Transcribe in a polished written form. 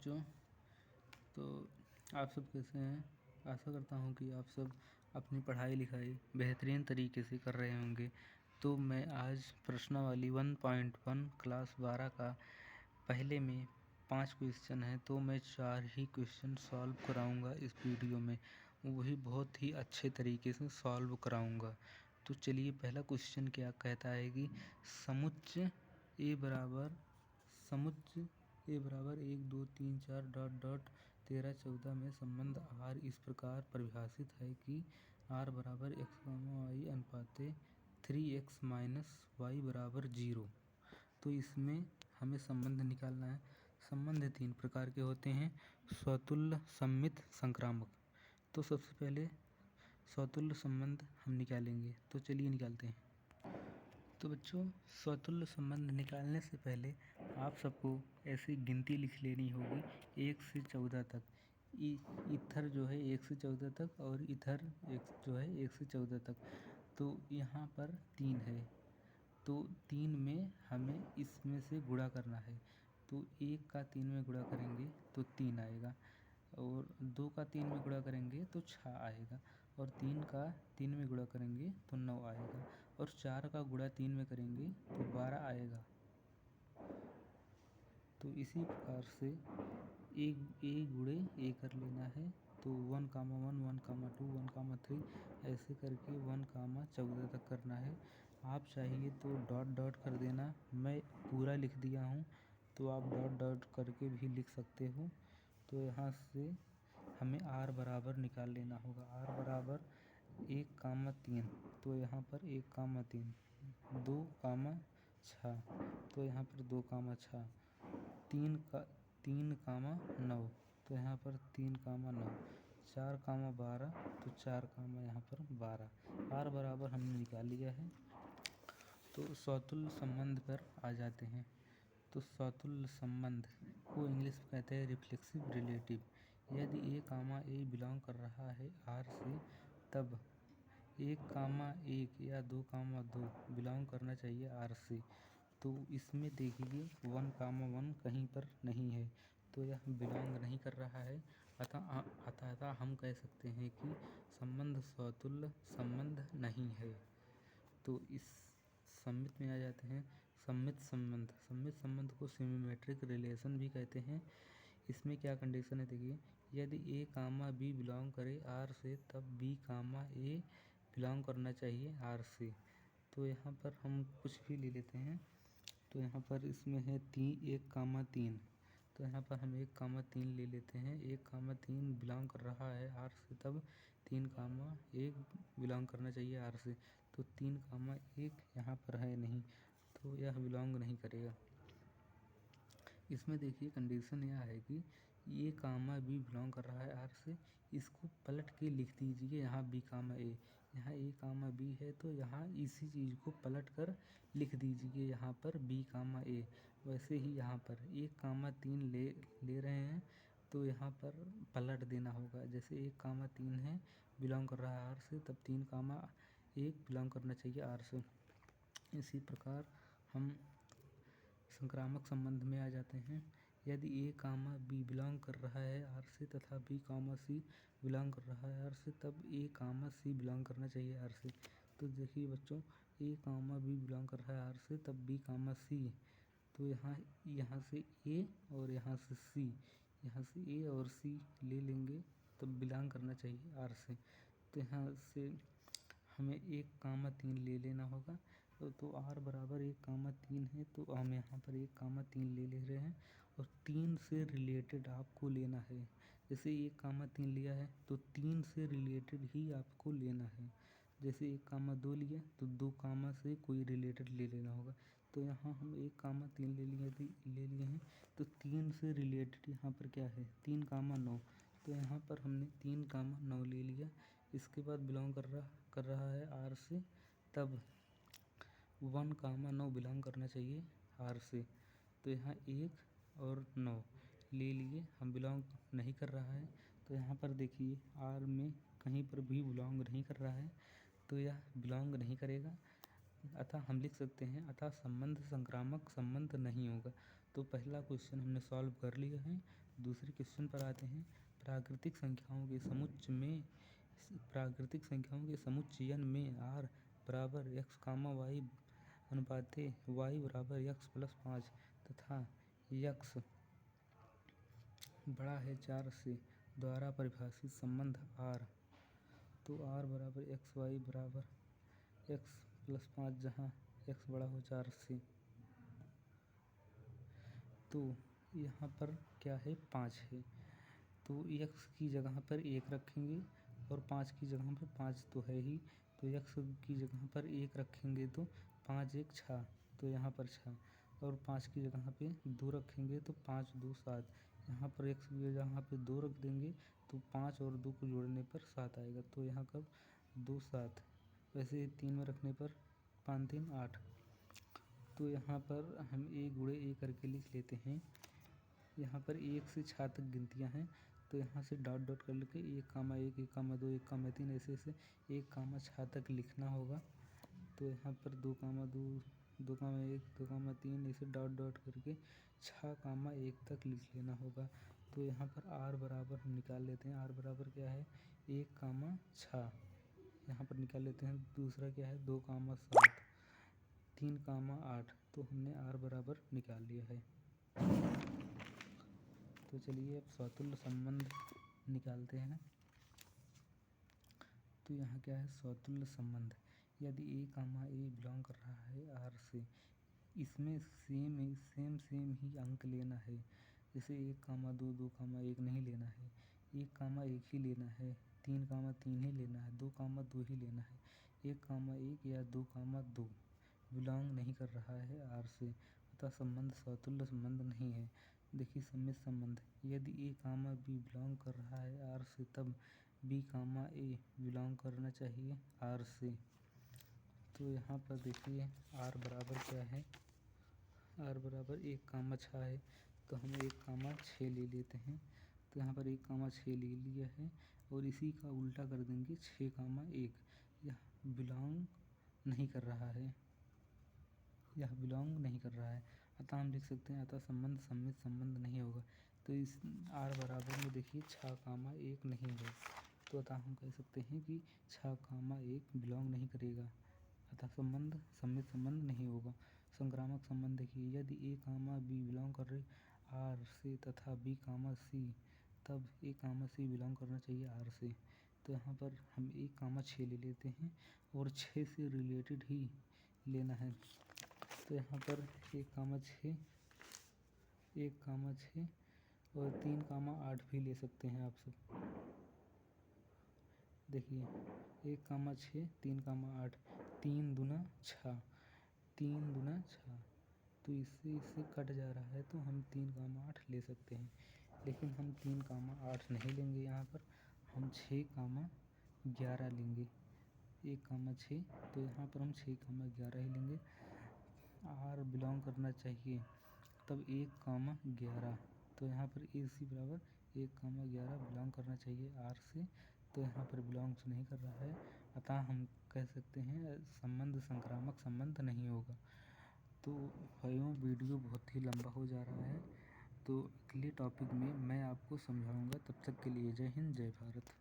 बच्चों, तो आप सब कैसे हैं। आशा करता हूँ कि आप सब अपनी पढ़ाई लिखाई बेहतरीन तरीके से कर रहे होंगे। तो मैं आज प्रश्नावली 1.1 क्लास 12 का पहले में 5 क्वेश्चन है, तो मैं 4 ही क्वेश्चन सॉल्व कराऊंगा इस वीडियो में, वही बहुत ही अच्छे तरीके से सॉल्व कराऊंगा। तो चलिए, पहला क्वेश्चन क्या कहता है कि समुच्चय ए बराबर 1 2 3 4 डॉट डॉट 13 14 में संबंध आर इस प्रकार परिभाषित है कि आर बराबर x, y अनुपाते 3x माइनस वाई बराबर 0। तो इसमें हमें संबंध निकालना है। संबंध 3 प्रकार के होते हैं: स्वतुल्य, सममित, संक्रामक। तो सबसे पहले स्वतुल्य संबंध हम निकालेंगे। तो चलिए निकालते हैं। तो बच्चों, स्वतुल्य संबंध निकालने से पहले आप सबको ऐसी गिनती लिख लेनी होगी 1 से 14 तक। इथर जो है 1 से 14 तक और इथर जो है 1 से 14 तक। तो यहाँ पर 3 है, तो 3 में हमें इसमें से गुणा करना है। तो 1 का 3 में गुणा करेंगे तो 3 आएगा, और 2 का 3 में गुणा करेंगे तो 6 आएगा, और 3 का 3 में गुणा करेंगे तो 9 आएगा, और 4 का गुणा 3 में करेंगे तो 12 आएगा। तो इसी प्रकार से ए गुणे ए कर लेना है। तो 1, 1, 1, 2, 1, 3 ऐसे करके 1, 14 तक करना है। आप चाहिए तो डॉट डॉट कर देना, मैं पूरा लिख दिया हूँ, तो आप डॉट डॉट करके भी लिख सकते हो। तो यहाँ से हमें आर बराबर निकाल लेना होगा। आर बराबर 1, 3। तो यहाँ पर 1, 3, 2, 6। तो यहाँ पर 2, 6, 3, 9। तो यहाँ पर 3, 9, 4, 12। तो 4, यहाँ पर 12। आर बराबर हमने निकाल लिया है। तो स्वतुल्य संबंध पर आ जाते हैं। तो स्वतुल्य संबंध को इंग्लिश में कहते हैं रिफ्लेक्सिव रिलेटिव। यदि ए बिलोंग कर रहा है आर से, तब 1, 1 या 2, 2 बिलोंग करना चाहिए आर से। तो इसमें देखिए 1, 1 कहीं पर नहीं है, तो यह बिलोंग नहीं कर रहा है। अतः हम कह सकते हैं कि संबंध स्वतुल्य संबंध नहीं है। तो इस सममित में आ जाते हैं। सममित संबंध को सिमेट्रिक रिलेशन भी कहते हैं। इसमें क्या कंडीशन है देखिए, यदि ए बी बिलोंग करे आर से, तब बी ए बिलोंग करना चाहिए आर से। तो यहाँ पर हम कुछ भी ले लेते हैं। तो यहाँ पर इसमें है 1, 3। तो यहाँ पर हम 1, 3 ले लेते हैं। 1, 3 बिलोंग कर रहा है आर से, तब 3, 1 बिलोंग करना चाहिए आर से। तो 3, 1 यहाँ पर है नहीं, तो यह बिलोंग नहीं करेगा। इसमें देखिए कंडीशन यह है कि ए बी बिलोंग कर रहा है आर से, इसको पलट के लिख दीजिए यहाँ बी ए। यहाँ ए बी है, तो यहाँ इसी चीज़ को पलट कर लिख दीजिए यहाँ पर बी ए। वैसे ही यहाँ पर 1, 3 ले रहे हैं, तो यहाँ पर पलट देना होगा। जैसे 1, 3 है बिलोंग कर रहा है आर से, तब 3, 1 बिलोंग करना चाहिए आर से। इसी प्रकार हम संक्रामक संबंध में आ जाते हैं। यदि ए बी बिलोंग कर रहा है आर से, तथा बी सी बिलोंग कर रहा है आर से, तब ए सी बिलोंग करना चाहिए आर से। तो देखिए बच्चों, ए बी बिलोंग कर रहा है आर से, तब बी सी। तो यहाँ से ए और यहाँ से सी, यहाँ से ए और सी ले लेंगे, तब बिलोंग करना चाहिए आर से। तो यहाँ से हमें 1, 3 ले लेना होगा। तो आर बराबर 1, 3 है, तो हम यहाँ पर 1, 3 ले रहे हैं, और 3 से रिलेटेड आपको लेना है। जैसे 1, 3 लिया है, तो 3 से रिलेटेड ही आपको लेना है। जैसे 1, 2 लिया, तो 2 से कोई रिलेटेड ले लेना होगा। तो यहाँ हम 1, 3 ले लिए हैं, तो 3 से रिलेटेड यहाँ पर क्या है, 3, 9। तो यहाँ पर हमने 3, 9 ले लिया। इसके बाद बिलोंग कर रहा है आर से, तब 1, 9 बिलोंग करना चाहिए आर से। तो यहाँ 1 और 9 ले लिए, हम बिलोंग नहीं कर रहा है। तो यहाँ पर देखिए आर में कहीं पर भी बिलोंग नहीं कर रहा है, तो यह बिलोंग नहीं करेगा। अतः हम लिख सकते हैं, अतः संबंध संक्रामक संबंध नहीं होगा। तो पहला क्वेश्चन हमने सॉल्व कर लिया है। दूसरे क्वेश्चन पर आते हैं। प्राकृतिक संख्याओं के समुच्चयन में r बराबर x, y अनुपाते y बराबर x + 5 तथा x बड़ा है 4 से द्वारा परिभाषित संबंध r। तो r बराबर x, y बराबर x + 5 जहाँ x बड़ा हो 4 से। तो यहाँ पर क्या है, 5 है, तो x की जगह पर 1 रखेंगे और 5 की जगह पर 5 तो है ही, तो x की जगह पर 1 रखेंगे तो 5 1 6, तो यहाँ पर 6, और 5 की जगह पे 2 रखेंगे तो 5 2 7, यहाँ पर x की जगह पे 2 रख देंगे तो 5 और 2 को जोड़ने पर 7 आएगा, तो यहाँ कब 2 7, वैसे 3 में रखने पर 5 3 8। तो यहाँ पर हम a गुणे a करके लिख लेते हैं। यहाँ पर 1 से 6 तक गिनतियाँ हैं, तो यहाँ से डॉट डॉट कर लेके 1, 1, 1, 2, 1, 3 ऐसे 1, 6 तक लिखना होगा। तो यहाँ पर 2, 2, 2, 1, 2, 3 ऐसे डॉट डॉट करके 6, 1 तक लिख लेना होगा। तो यहाँ पर r बराबर हम निकाल लेते हैं। r बराबर क्या है, 1, 6 यहाँ पर निकाल लेते हैं। दूसरा क्या है, 2, 7, 3, 8, तो हमने r बराबर निकाल लिया है। तो चलिए अब स्वतुल्य संबंध निकालते हैं। तो यहाँ क्या है, स्वतुल्य संबंध। यदि a, a बिलोंग कर रहा है r से, इसमें सेम ही अंक लेना है। जैसे 1, 2, 2, 1 नहीं लेना है, 1, 1 ही लेना है, 3, 3 ही लेना है, 2, 2 ही लेना है। 1, 1 या 2, 2 बिलोंग नहीं कर रहा है r से, अतः संबंध स्वतुल्य संबंध नहीं है। देखिए सम्मित संबंध। यदि a, b बिलोंग कर रहा है r से, तब b, a बिलोंग करना चाहिए r से। तो यहाँ पर देखिए r बराबर क्या है, r बराबर 1, 6 है, तो हम 1, 6 ले लेते हैं। तो यहाँ पर 1, 6 ले लिया है और इसी का उल्टा कर देंगे 6, 1, यह बिलोंग नहीं कर रहा है, यह बिलोंग नहीं कर रहा है, अतः हम लिख सकते हैं अतः संबंध सम्मित संबंध नहीं होगा। तो इस r बराबर में देखिए 6, 1 नहीं है, तो अतः हम कह सकते हैं कि 6, 1 बिलोंग नहीं करेगा, अतः संबंध सम्मित संबंध नहीं होगा। संक्रामक संबंध देखिए, यदि a, b बिलोंग कर रहे r से तथा b, c, तब a, c बिलोंग करना चाहिए r से। तो यहाँ पर हम 1, 6 ले लेते हैं और 6 से रिलेटेड ही लेना है। तो यहाँ पर 1, 6, 1, 6 और 3, 8 भी ले सकते हैं आप सब। देखिए 1, 6, 3, 8, 3 दूना 6, 3 दूना 6, तो इससे कट जा रहा है, तो हम 3, 8 ले सकते हैं। लेकिन हम 3, 8 नहीं लेंगे, यहाँ पर हम 6, 11 लेंगे। 1, 6, तो यहाँ पर हम 6, 11 ही लेंगे। r बिलोंग करना चाहिए, तब 1, 11, तो यहाँ पर ac बराबर 1, 11 बिलोंग करना चाहिए r से, तो यहाँ पर बिलोंग्स नहीं कर रहा है, अतः हम कह सकते हैं संबंध संक्रामक संबंध नहीं होगा। तो भाइयों वीडियो बहुत ही लंबा हो जा रहा है, तो अगले टॉपिक में मैं आपको समझाऊंगा। तब तक के लिए जय हिंद, जय भारत।